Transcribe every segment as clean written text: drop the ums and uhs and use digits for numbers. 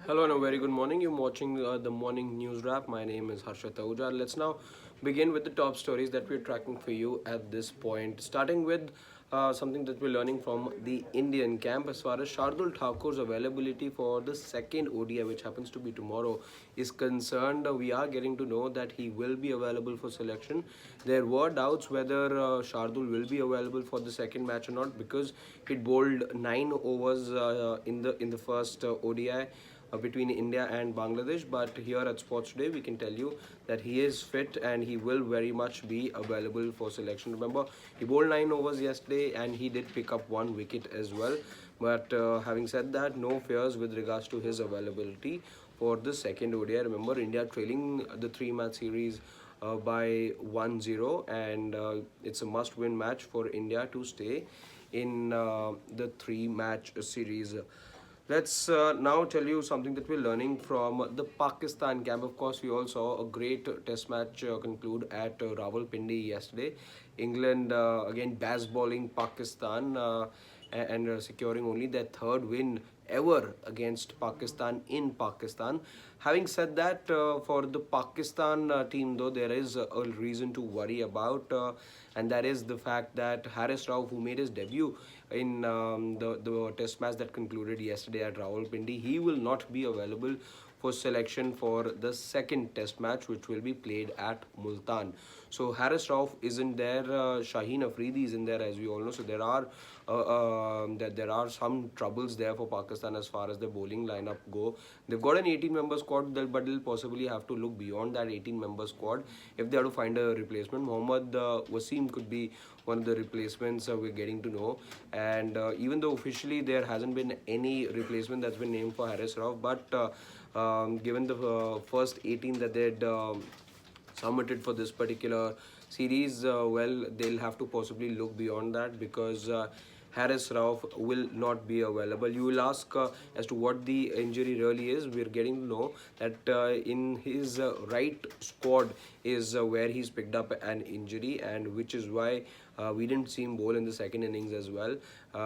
Hello and a very good morning. You're watching the morning news wrap. My name is Harsha Tahuja. Let's now begin with the top stories that we're tracking for you at this point. Starting with something that we're learning from the Indian camp as far as Shardul Thakur's availability for the second ODI, which happens to be tomorrow, is concerned. We are getting to know that he will be available for selection. There were doubts whether Shardul will be available for the second match or not because he bowled 9 overs in the first ODI between India and Bangladesh. But here at Sports Today, we can tell you that he is fit and he will very much be available for selection. Remember, he bowled 9 overs yesterday and he did pick up 1 wicket as well. But having said that, no fears with regards to his availability for the second ODI. Remember, India trailing the three-match series by 1-0, and it's a must-win match for India to stay in the three-match series. Let's now tell you something that we're learning from the Pakistan camp. Of course, we all saw a great test match conclude at Rawalpindi yesterday. England again basballing Pakistan and securing only their third win ever against Pakistan in Pakistan. Having said that, for the Pakistan team, though, there is a reason to worry about, and that is the fact that Haris Rauf, who made his debut in the test match that concluded yesterday at Rawalpindi, he will not be available for selection for the second test match, which will be played at Multan. So Haris Rauf isn't there, Shaheen Afridi isn't there, as we all know. So there are some troubles there for Pakistan as far as the bowling lineup go. They've got an 18-member squad, but they'll possibly have to look beyond that 18-member squad if they have to find a replacement. Mohammad Wasim could be one of the replacements we're getting to know. And even though officially there hasn't been any replacement that's been named for Haris Rauf, but given the first 18 that they'd submitted for this particular series, well, they'll have to possibly look beyond that because Haris Rauf will not be available. You will ask as to what the injury really is. We're getting to know that in his right squad is where he's picked up an injury, and which is why we didn't see him bowl in the second innings as well.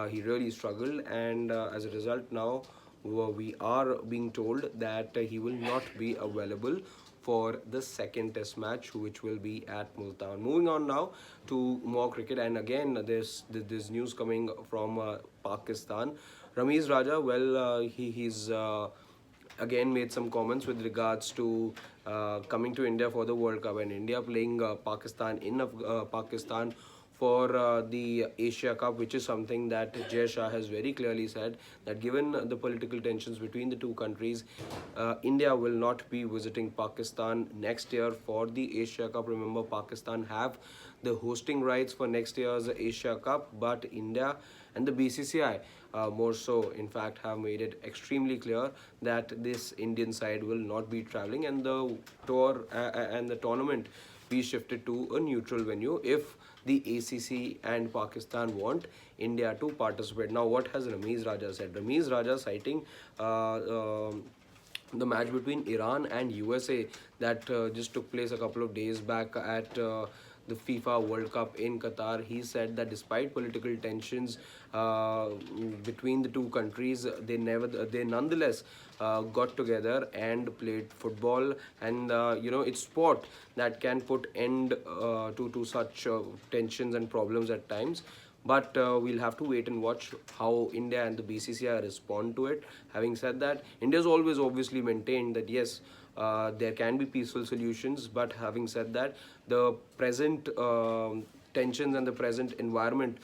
He really struggled, and as a result now we are being told that he will not be available for the second test match, which will be at Multan. Moving on now to more cricket, and again there's news coming from Pakistan. Ramiz Raja, well, he's again made some comments with regards to coming to India for the World Cup, and India playing Pakistan in Pakistan for the Asia Cup, which is something that Jay Shah has very clearly said that given the political tensions between the two countries, India will not be visiting Pakistan next year for the Asia Cup. Remember, Pakistan have the hosting rights for next year's Asia Cup, but India and the BCCI more so, in fact, have made it extremely clear that this Indian side will not be traveling, and the tour and the tournament be shifted to a neutral venue if the ACC and Pakistan want India to participate. Now, what has Ramiz Raja said? Ramiz Raja citing the match between Iran and USA that just took place a couple of days back at the FIFA World Cup in Qatar. He said that despite political tensions between the two countries, they nonetheless got together and played football. And it's sport that can put end to such tensions and problems at times. But we'll have to wait and watch how India and the BCCI respond to it. Having said that, India's always obviously maintained that yes, there can be peaceful solutions. But having said that, the present tensions and the present environment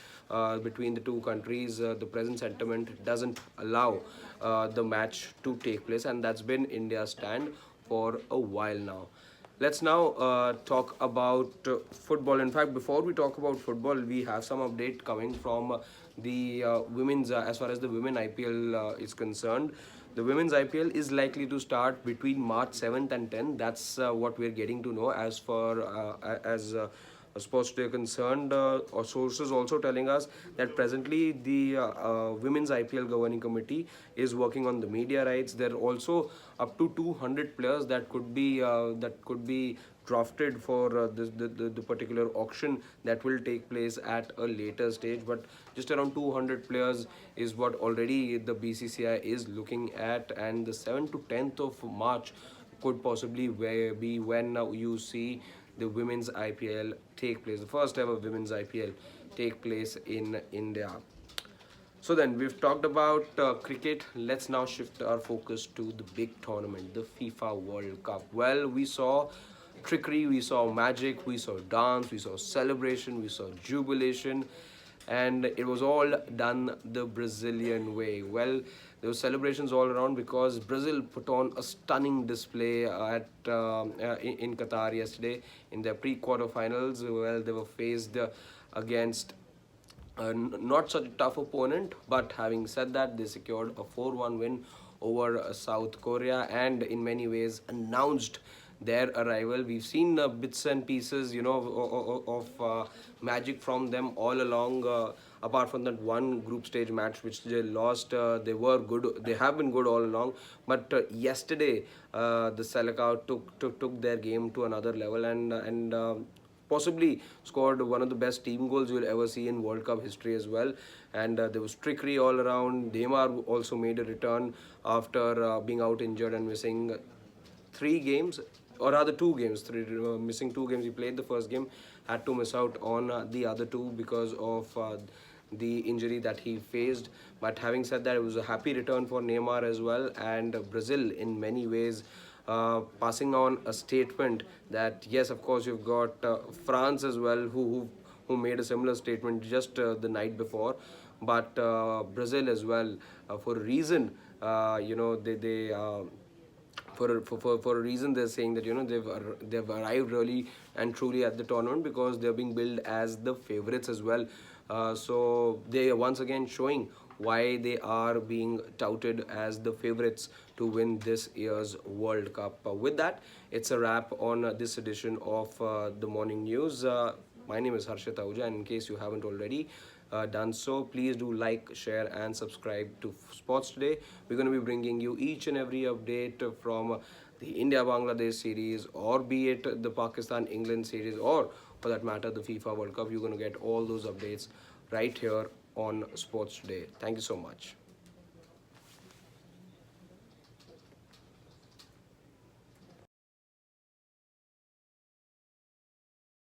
between the two countries, the present sentiment doesn't allow the match to take place, and that's been India's stand for a while now. Let's now talk about football. In fact, before we talk about football, we have some update coming from the women's, as far as the women IPL is concerned. The women's IPL is likely to start between March 7th and 10th. That's what we're getting to know as for sports today concerned. Our sources also telling us that presently the women's IPL governing committee is working on the media rights. There are also up to 200 players that could be drafted for the particular auction that will take place at a later stage. But just around 200 players is what already the BCCI is looking at, and the 7th to 10th of March could possibly be when you see the women's IPL take place, the first ever women's IPL take place in India. So then we've talked about cricket. Let's now shift our focus to the big tournament, the FIFA World Cup. Well, we saw trickery, we saw magic, we saw dance, we saw celebration, we saw jubilation, and it was all done the Brazilian way. Well, there were celebrations all around because Brazil put on a stunning display in Qatar yesterday in their pre-quarterfinals. Well, they were faced against not such a tough opponent, but having said that, they secured a 4-1 win over South Korea and in many ways announced their arrival. We've seen bits and pieces, of magic from them all along. Apart from that one group stage match which they lost, they were good. They have been good all along. But yesterday, the Selekau took their game to another level and possibly scored one of the best team goals you'll ever see in World Cup history as well. And there was trickery all around. Neymar also made a return after being out injured and missing 3 games, or rather 2 games. Missing 2 games. He played the first game, had to miss out on the other two because of the injury that he faced. But having said that, it was a happy return for Neymar as well, and Brazil in many ways passing on a statement that yes, of course, you've got France as well, who made a similar statement just the night before, but Brazil as well, for a reason, they for a reason they're saying that they've arrived really and truly at the tournament because they're being billed as the favorites as well. So they are once again showing why they are being touted as the favorites to win this year's World Cup. With that, it's a wrap on this edition of the Morning News. My name is Harshit Ahuja, and in case you haven't already done so, please do like, share and subscribe to Sports Today. We're going to be bringing you each and every update from the India-Bangladesh series, or be it the Pakistan-England series, or for that matter the FIFA World Cup. You're going to get all those updates right here on Sports Today. Thank you so much.